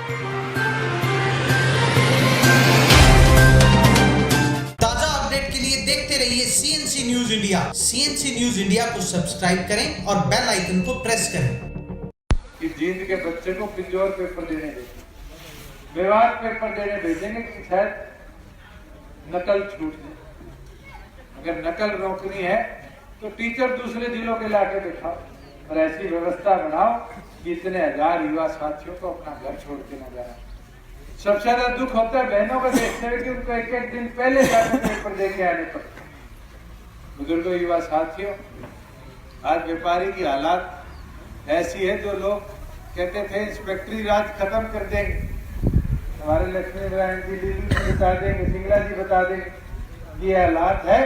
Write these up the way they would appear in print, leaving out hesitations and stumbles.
ताजा अपडेट के लिए देखते रहिए CNC news India. CNC news India को सब्सक्राइब करें और बेल आइकन को प्रेस करें। कि जींद के बच्चे को पिंजौर पेपर देने देंगे, विवाद पेपर देने भेजेंगे कि शायद नकल छूट जाए। अगर नकल रोकनी है तो टीचर दूसरे जिलों के लाके दिखाओ और ऐसी व्यवस्था बनाओ कि इतने हजार युवा साथियों को अपना घर छोड़ के न जाना। सबसे ज्यादा दुख होता है बहनों को देखते हुए कि उनको एक एक दिन पहले जाके पेपर दे के आने पड़ते। बुजुर्गों, युवा साथियों, आज व्यापारी की हालात ऐसी है जो लोग कहते थे इंस्पेक्टरी राज खत्म कर देंगे, हमारे लक्ष्मी नारायण जी बता देंगे, सिंगला जी बता देंगे। ये हालात है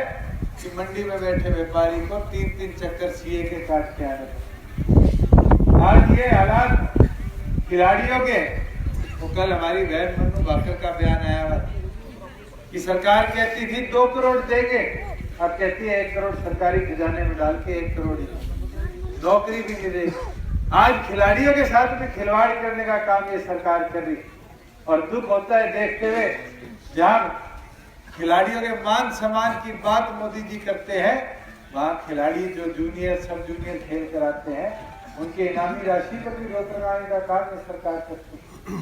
कि मंडी में बैठे व्यापारी को 3-3 चक्कर सीए के काट के आने पड़ते। आज ये हालात खिलाड़ियों के, वो कल हमारी बहन मनु भाकर का बयान आया हुआ कि सरकार कहती थी 2 करोड़ देंगे, अब कहती है 1 करोड़ सरकारी खजाने में डाल के 1 करोड़ नौकरी भी नहीं देगी। आज खिलाड़ियों के साथ में खिलवाड़ करने का काम ये सरकार कर रही और दुख होता है देखते हुए जहाँ खिलाड़ियों के मान सम्मान की बात मोदी जी करते हैं, वहाँ खिलाड़ी जो जूनियर सब जूनियर खेल कराते हैं उनके इनामी राशि पर भी रोक लगाने का काम ये सरकार करती है।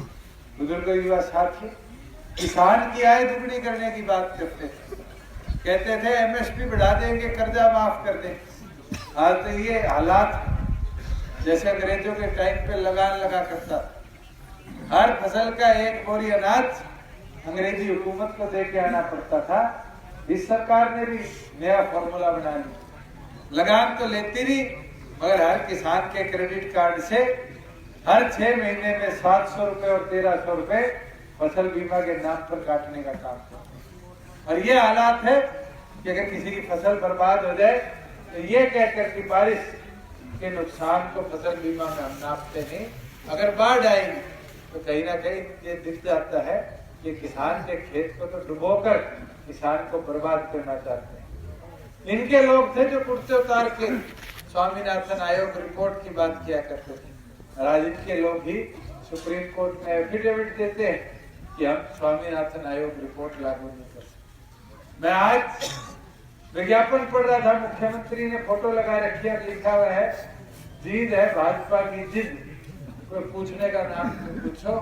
बुजुर्गों, युवा साथी, किसान की आय दुगनी करने की बात करते थे, कहते थे एमएसपी बढ़ा देंगे, कर्जा माफ कर देंगे। आज तो ये हालात जैसे अंग्रेजों के टाइम पे लगान लगा करता, हर फसल का 1 बोरी अनाज अंग्रेजी हुकूमत को दे के आना पड़ता था। इस सरकार ने भी नया फॉर्मूला बना लिया, लगान तो लेती रही मगर हर किसान के क्रेडिट कार्ड से हर 6 महीने में 700 रुपए और 1300 रुपए फसल बीमा के नाम पर काटने का काम था। और ये हालात है कि अगर किसी की फसल बर्बाद हो जाए तो ये कहकर कि बारिश के नुकसान को फसल बीमा में हम नापते नहीं, अगर बाढ़ आएगी तो कहीं ना कहीं ये दिख जाता है कि किसान के खेत को तो डुबोकर किसान को बर्बाद करना चाहते हैं। इनके लोग थे जो कुर्ते उतार के स्वामीनाथन आयोग रिपोर्ट की बात किया करते थे। आज इनके लोग ही सुप्रीम कोर्ट में एफिडेविट देते हैं कि हम स्वामीनाथन आयोग रिपोर्ट लागू नहीं कर सकते। मैं आज विज्ञापन पढ़ रहा था, मुख्यमंत्री ने फोटो लगा रखी है, लिखा हुआ है जीत है भाजपा की जिद। कोई पूछने का नाम पूछो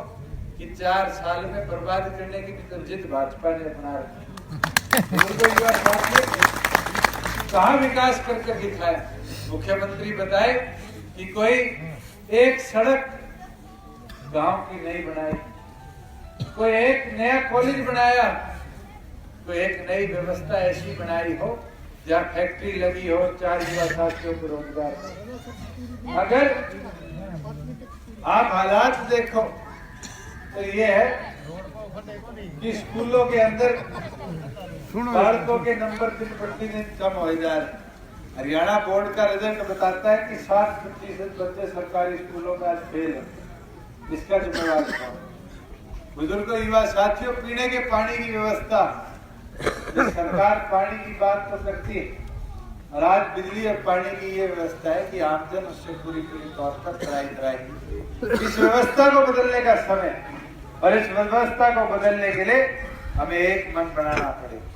कि 4 साल में बर्बाद करने की तो जिद भाजपा ने अपना रखी। कहाँ विकास करके दिखाया? मुख्यमंत्री बताए कि कोई एक सड़क गांव की नहीं बनाई, कोई एक नया कॉलेज बनाया, कोई एक नई व्यवस्था ऐसी बनाई हो जहाँ फैक्ट्री लगी हो, 4 युवा साथियों को रोजगार। अगर आप हालात देखो तो ये है कि स्कूलों के अंदर बालकों के नंबर दिन प्रतिदिन कम हो जा रहे। हरियाणा बोर्ड का रिजल्ट बताता है कि 60% बच्चे सरकारी स्कूलों में आज फेल है। इसका जिम्मेवार कौन? बुजुर्गों, युवा साथियों, पीने के पानी की व्यवस्था सरकार पानी की बात तो करती है और आज बिजली और पानी की ये व्यवस्था है कि आमजन उससे पूरी तौर पर कराएगी। इस व्यवस्था को बदलने का समय और इस व्यवस्था को बदलने के लिए हमें एक मन बनाना पड़ेगा।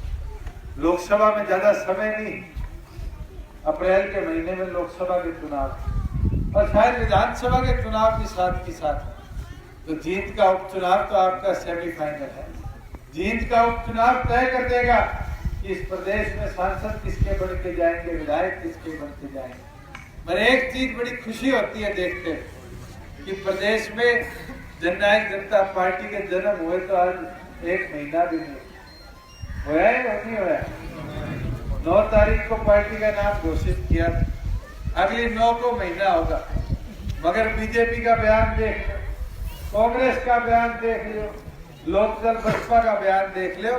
लोकसभा में ज्यादा समय नहीं, अप्रैल के महीने में लोकसभा के चुनाव और शायद विधानसभा के चुनाव भी साथ ही साथ। तो जींद का उपचुनाव तो आपका सेमीफाइनल है। जींद का उपचुनाव तय कर देगा कि इस प्रदेश में सांसद किसके बन के जाएंगे, विधायक किसके बन के जाएंगे। पर एक चीज बड़ी खुशी होती है देखते कि प्रदेश में जननायक जनता पार्टी के जन्म हुए तो आज 1 महीना भी नहीं हुआ है, नहीं हुआ है। 9 तारीख को पार्टी का नाम घोषित किया, अगली 9 को महीना होगा। मगर बीजेपी का बयान देख लो, कांग्रेस का बयान देख लो, लोकदल बसपा का बयान देख लो,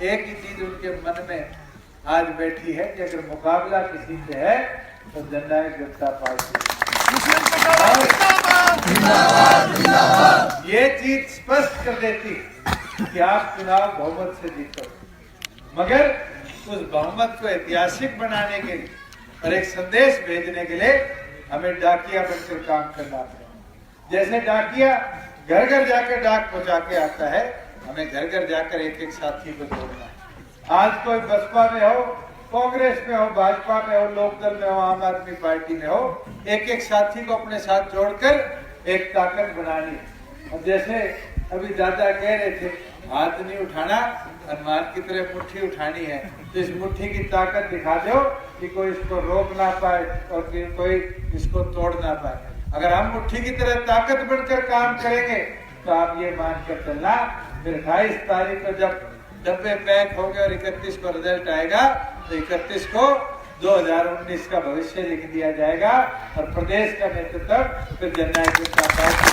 एक ही चीज उनके मन में आज बैठी है कि अगर मुकाबला किसी से है तो जननायक जनता पार्टी। ये चीज स्पष्ट कर देती कि आप चुनाव बहुमत से जीतो, मगर उस बहुमत को ऐतिहासिक बनाने के लिए और एक संदेश भेजने के लिए हमें डाकिया बनकर काम करना पड़ेगा। जैसे डाकिया घर घर जाकर डाक पहुंचा के आता है, हमें घर घर जाकर एक एक साथी को जोड़ना है। आज कोई बसपा में हो, कांग्रेस में हो, भाजपा में हो, लोकदल में हो, आम आदमी पार्टी में हो, एक एक साथी को अपने साथ जोड़कर एक ताकत बनानी। और जैसे अभी दादा कह रहे थे, हाथ नहीं उठाना, हनुमान की तरह मुट्ठी उठानी है। तो इस मुट्ठी की ताकत दिखा दो कि कोई इसको रोक ना पाए और कोई इसको तोड़ ना पाए। अगर हम मुट्ठी की तरह ताकत बनकर काम करेंगे तो आप ये मान कर चलना, फिर 28 तारीख को जब डब्बे पैक होंगे और 31 को रिजल्ट आएगा तो 31 को 2019 का भविष्य लिख दिया जाएगा और प्रदेश का नेतृत्व फिर जननायक जनता पार्टी।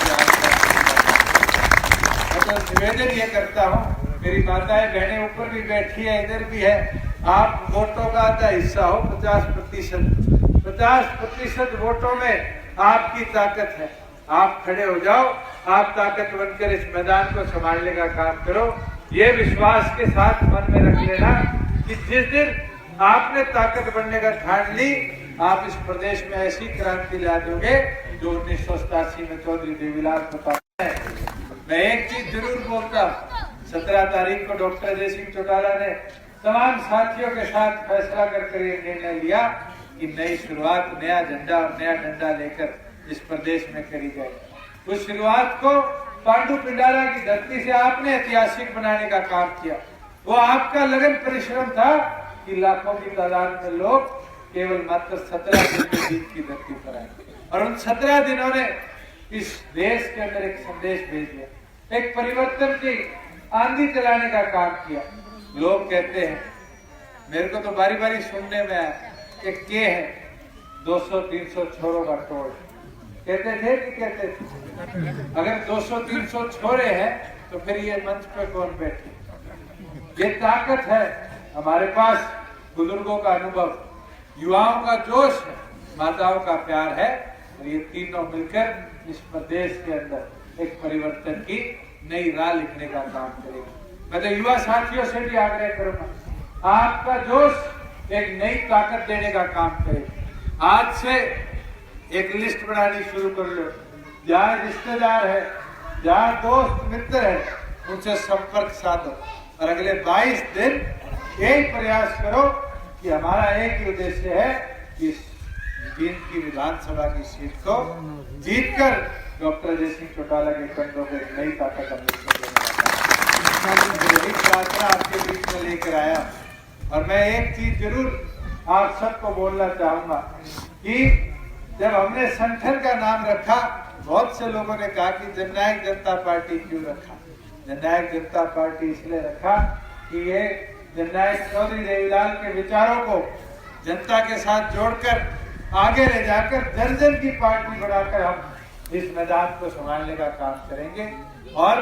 मतलब निवेदन ये करता हूँ, मेरी माताएं बहनें ऊपर भी बैठी है, इधर भी है, आप वोटों का आधा हिस्सा हो, 50% वोटों में आपकी ताकत है। आप खड़े हो जाओ, आप ताकत बनकर इस मैदान को संभालने का काम करो। ये विश्वास के साथ मन में रख लेना कि जिस दिन आपने ताकत बनने का ठान ली, आप इस प्रदेश में ऐसी क्रांति ला दोगे जो 1987 में चौधरी देवीलाल प्रताप है। मैं एक चीज जरूर बोलता हूँ, 17 तारीख को डॉक्टर अजय सिंह चौटाला ने तमाम साथियों के साथ फैसला करके ये निर्णय लिया कि नई शुरुआत, नया झंडा और नया डंडा लेकर इस प्रदेश में करी जाए। उस शुरुआत को पांडु पिंडारा की धरती से आपने ऐतिहासिक बनाने का काम किया। वो आपका लगन परिश्रम था कि लाखों की तादाद में लोग केवल मात्र 17 दिन में जीत की धरती पर आए और उन 17 दिनों ने इस देश के अंदर एक संदेश भेज दिया, एक परिवर्तन की आंधी चलाने का काम किया। लोग कहते हैं, मेरे को तो बारी बारी सुनने में आया, एक के है 200-300 छोरों का टोल, कहते थे कि कहते थे। अगर 200-300 छोरे हैं तो फिर ये मंच पे कौन बैठे? ये ताकत है हमारे पास, बुजुर्गों का अनुभव, युवाओं का जोश है, माताओं का प्यार है और ये तीनों मिलकर इस प्रदेश के अंदर एक परिवर्तन की नई राह लिखने का काम करेगा। मैं तो युवा साथियों से भी आग्रह करूंगा, आपका जोश एक नई ताकत देने का काम करेगा। आज से एक लिस्ट बनानी शुरू कर लो, जहाँ रिश्तेदार है, जहाँ दोस्त मित्र है, उनसे संपर्क साधो और अगले 22 दिन यही प्रयास करो कि हमारा एक ही उद्देश्य है कि जींद की विधानसभा की सीट को जीतकर डॉक्टर अजय सिंह चौटाला के कंधों पर एक नई ताकत प्रार्थना आपके बीच में लेकर आया। और मैं एक चीज जरूर आप सबको बोलना चाहूंगा कि जब हमने संगठन का नाम रखा, बहुत से लोगों ने कहा कि जननायक जनता पार्टी क्यों रखा। जननायक जनता पार्टी इसलिए रखा कि ये जननायक चौधरी देवीलाल के विचारों को जनता के साथ जोड़कर आगे ले जाकर दर्जन की पार्टी बनाकर हम इस मैदान को संभालने का काम करेंगे। और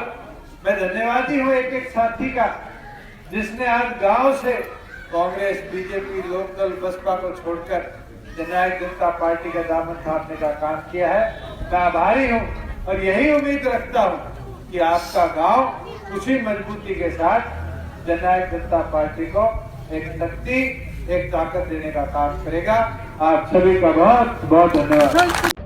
मैं धन्यवादी हूँ एक एक साथी का, जिसने आज गांव से कांग्रेस, बीजेपी, लोकदल, बसपा को छोड़कर जननायक जनता पार्टी का दामन थामने का काम किया है। मैं आभारी हूँ और यही उम्मीद रखता हूँ कि आपका गांव उसी मजबूती के साथ जननायक जनता पार्टी को एक शक्ति, एक ताकत देने का काम करेगा। आप सभी का बहुत बहुत धन्यवाद।